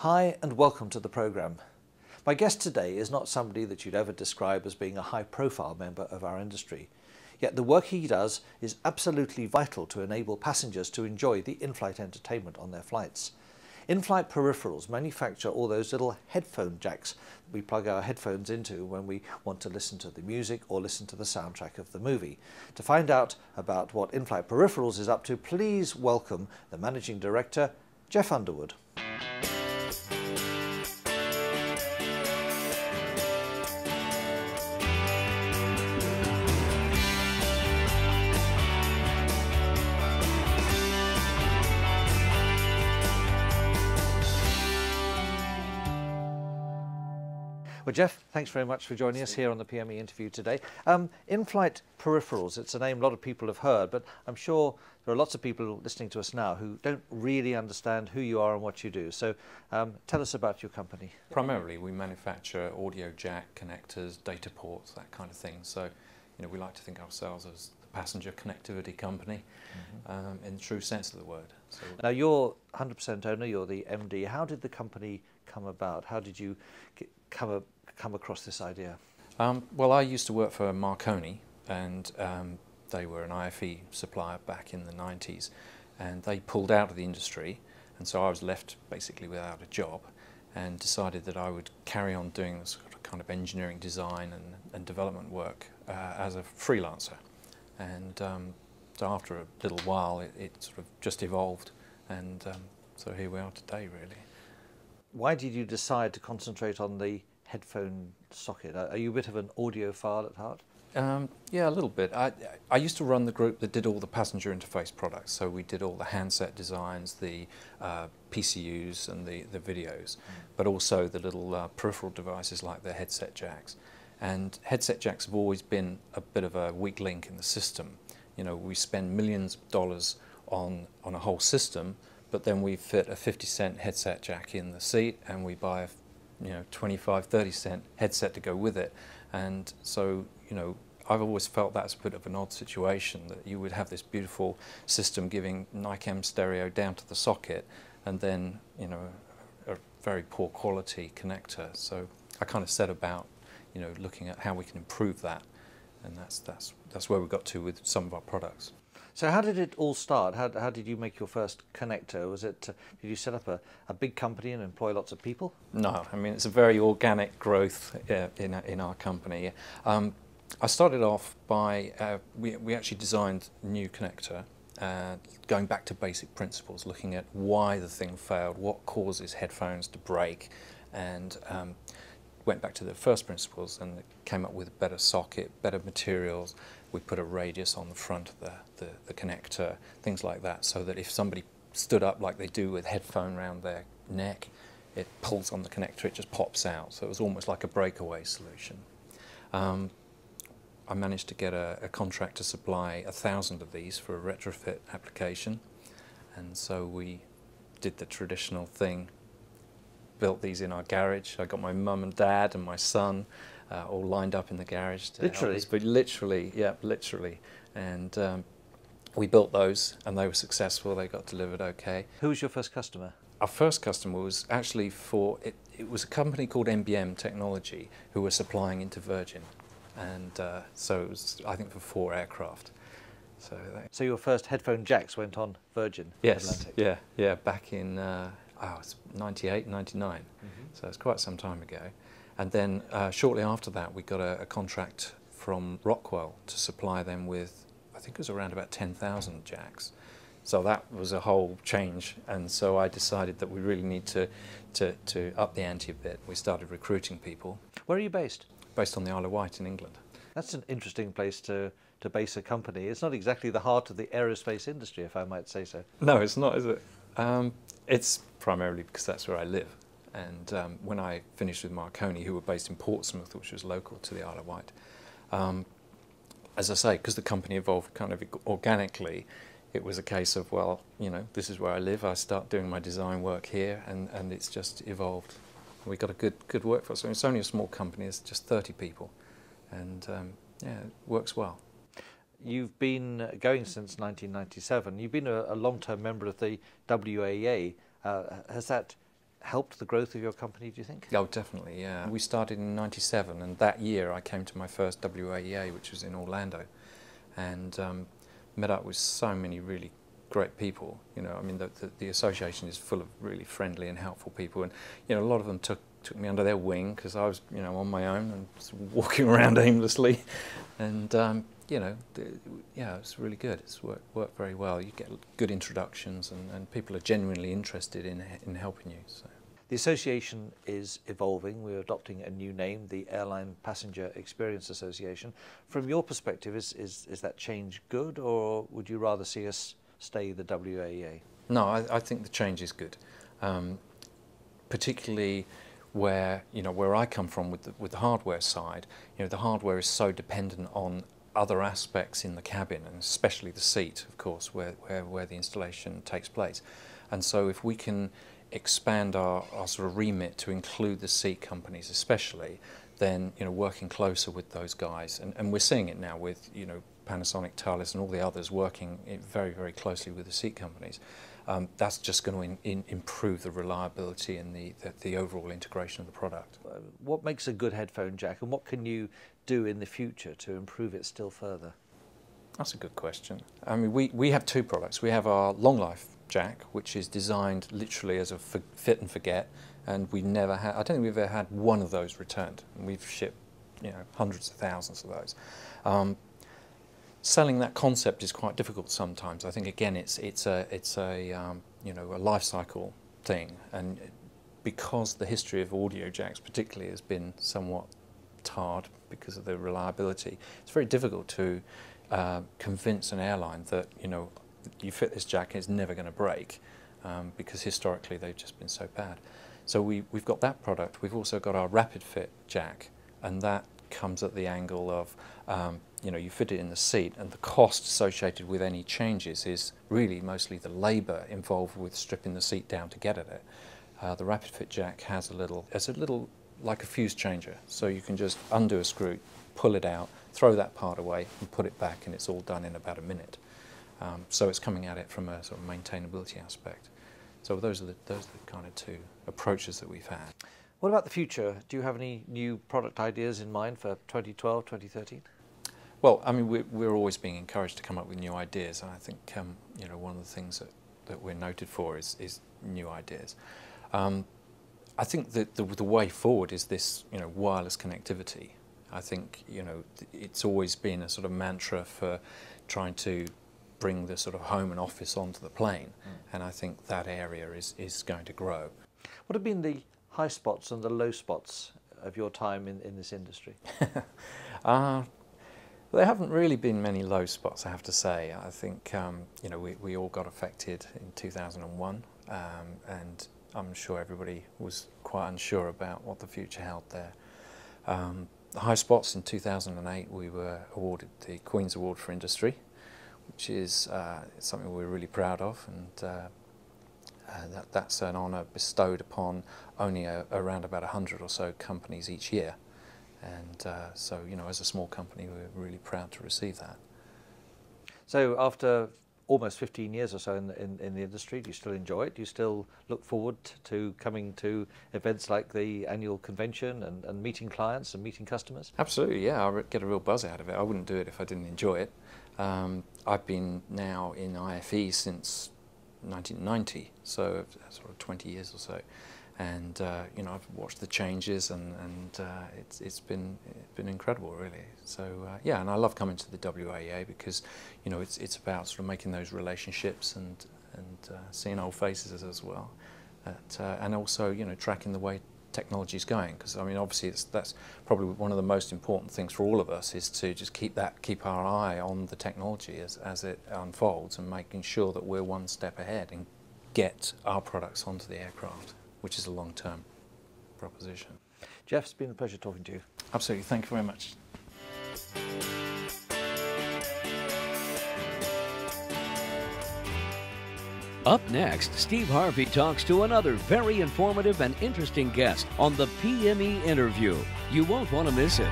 Hi and welcome to the programme. My guest today is not somebody that you'd ever describe as being a high-profile member of our industry. Yet the work he does is absolutely vital to enable passengers to enjoy the in-flight entertainment on their flights. Inflight Peripherals manufacture all those little headphone jacks that we plug our headphones into when we want to listen to the music or listen to the soundtrack of the movie. To find out about what Inflight Peripherals is up to, please welcome the Managing Director, Geoff Underwood. Well, Geoff, thanks very much for joining us here on the PME Interview today. Inflight Peripherals, it's a name a lot of people have heard, but I'm sure there are lots of people listening to us now who don't really understand who you are and what you do. So tell us about your company. Primarily, we manufacture audio jack connectors, data ports, that kind of thing. So, we like to think of ourselves as the passenger connectivity company, in the true sense of the word. So, now, you're 100% owner, you're the MD. How did the company come about? How did you come across this idea? Well, I used to work for Marconi, and they were an IFE supplier back in the 90s, and they pulled out of the industry, and so I was left basically without a job, and decided that I would carry on doing this kind of engineering design and development work as a freelancer. And so after a little while it sort of just evolved, and so here we are today, really. Why did you decide to concentrate on the headphone socket? Are you a bit of an audiophile at heart? Yeah, a little bit. I used to run the group that did all the passenger interface products, so we did all the handset designs, the PCUs and the videos, but also the little peripheral devices like the headset jacks. And headset jacks have always been a bit of a weak link in the system. We spend millions of dollars on a whole system, but then we fit a 50-cent headset jack in the seat, and we buy a 25, 30-cent headset to go with it. And so, I've always felt that's a bit of an odd situation, that you would have this beautiful system giving NICAM stereo down to the socket, and then, a very poor quality connector. So I kind of set about, looking at how we can improve that, and that's where we got to with some of our products. So how did it all start? How did you make your first connector? Was it, did you set up a big company and employ lots of people? No, I mean, it's a very organic growth in our company. I started off by, we actually designed a new connector, going back to basic principles, looking at why the thing failed, what causes headphones to break, and went back to the first principles and came up with a better socket, better materials. We put a radius on the front of the connector, things like that, so that if somebody stood up like they do with headphone around their neck, it pulls on the connector, it just pops out. So it was almost like a breakaway solution. I managed to get a contract to supply 1,000 of these for a retrofit application, and so we did the traditional thing, built these in our garage. I got my mum and dad and my son all lined up in the garage to help us. But literally, yeah, literally. And we built those, and they were successful. They got delivered okay. Who was your first customer? Our first customer was actually it was a company called MBM Technology who were supplying into Virgin. And so it was, I think, for 4 aircraft. So your first headphone jacks went on Virgin Atlantic? Yes, yeah, back in it's 98, 99, so it's quite some time ago. And then shortly after that we got a contract from Rockwell to supply them with, I think it was around about 10,000 jacks. So that was a whole change, and so I decided that we really need to up the ante a bit. We started recruiting people. Where are you based? Based on the Isle of Wight in England. That's an interesting place to base a company. It's not exactly the heart of the aerospace industry, if I might say so. No, it's not, is it? It's primarily because that's where I live. And when I finished with Marconi, who were based in Portsmouth, which was local to the Isle of Wight, as I say, because the company evolved kind of organically, it was a case of, well, this is where I live. I start doing my design work here, and it's just evolved. We got a good workforce. I mean, it's only a small company. It's just 30 people, and yeah, it works well. You've been going since 1997. You've been a long-term member of the WAA. Has that helped the growth of your company, do you think? Oh, definitely, yeah. We started in '97, and that year I came to my first WAEA, which was in Orlando, and met up with so many really great people. You know, I mean, the association is full of really friendly and helpful people, and you know, a lot of them took me under their wing because I was, you know, on my own and just walking around aimlessly, and you know, yeah, it's really good. It's worked very well. You get good introductions, and people are genuinely interested in helping you. So. The association is evolving. We're adopting a new name, the Airline Passenger Experience Association. From your perspective, is that change good, or would you rather see us stay the WAEA? No, I think the change is good, particularly where, you know, where I come from with the hardware side. You know, the hardware is so dependent on other aspects in the cabin, and especially the seat, of course, where the installation takes place. And so if we can expand our sort of remit to include the seat companies especially, then, you know, working closer with those guys, and we're seeing it now with, you know, Panasonic, Thales and all the others working very, very closely with the seat companies. That's just going to improve the reliability and the overall integration of the product. What makes a good headphone jack, and what can you do in the future to improve it still further? That's a good question. I mean, we have two products. We have our long life jack, which is designed literally as a fit and forget, and we never had, I don't think we've ever had one of those returned, and we've shipped, you know, hundreds of thousands of those. Selling that concept is quite difficult sometimes. I think again it's a you know, a life cycle thing, and because the history of audio jacks particularly has been somewhat tarred because of the reliability, it's very difficult to convince an airline that, you know, you fit this jack and it's never going to break, because historically they've just been so bad. So we've got that product. We've also got our rapid fit jack, and that comes at the angle of you know, you fit it in the seat, and the cost associated with any changes is really mostly the labour involved with stripping the seat down to get at it. The rapid fit jack has it's a little like a fuse changer, so you can just undo a screw, pull it out, throw that part away and put it back, and it's all done in about a minute. So it's coming at it from a sort of maintainability aspect. So those are the kind of two approaches that we've had. What about the future? Do you have any new product ideas in mind for 2012, 2013? Well, I mean, we're always being encouraged to come up with new ideas, and I think you know, one of the things that we're noted for is new ideas. I think that the way forward is this, you know, wireless connectivity. I think, you know, it's always been a sort of mantra for trying to bring the sort of home and office onto the plane, and I think that area is going to grow. What have been the high spots and the low spots of your time in this industry? There haven't really been many low spots, I have to say. I think you know, we all got affected in 2001, and I'm sure everybody was quite unsure about what the future held there. The high spots in 2008, we were awarded the Queen's Award for Industry, which is something we're really proud of, and that's an honour bestowed upon only around about 100 or so companies each year. And so, you know, as a small company, we're really proud to receive that. So after almost 15 years or so in the industry, do you still enjoy it? Do you still look forward to coming to events like the annual convention and meeting clients and meeting customers? Absolutely, yeah. I get a real buzz out of it. I wouldn't do it if I didn't enjoy it. I've been now in IFE since 1990, so sort of 20 years or so. And you know, I've watched the changes, and it's been incredible, really. So yeah, and I love coming to the WAEA because, you know, it's about sort of making those relationships and seeing old faces as well, and also, you know, tracking the way technology is going. Because I mean, obviously that's probably one of the most important things for all of us, is to just keep our eye on the technology as it unfolds, and making sure that we're one step ahead and get our products onto the aircraft, which is a long-term proposition. Geoff, it's been a pleasure talking to you. Absolutely, thank you very much. Up next, Steve Harvey talks to another very informative and interesting guest on the PME Interview. You won't want to miss it.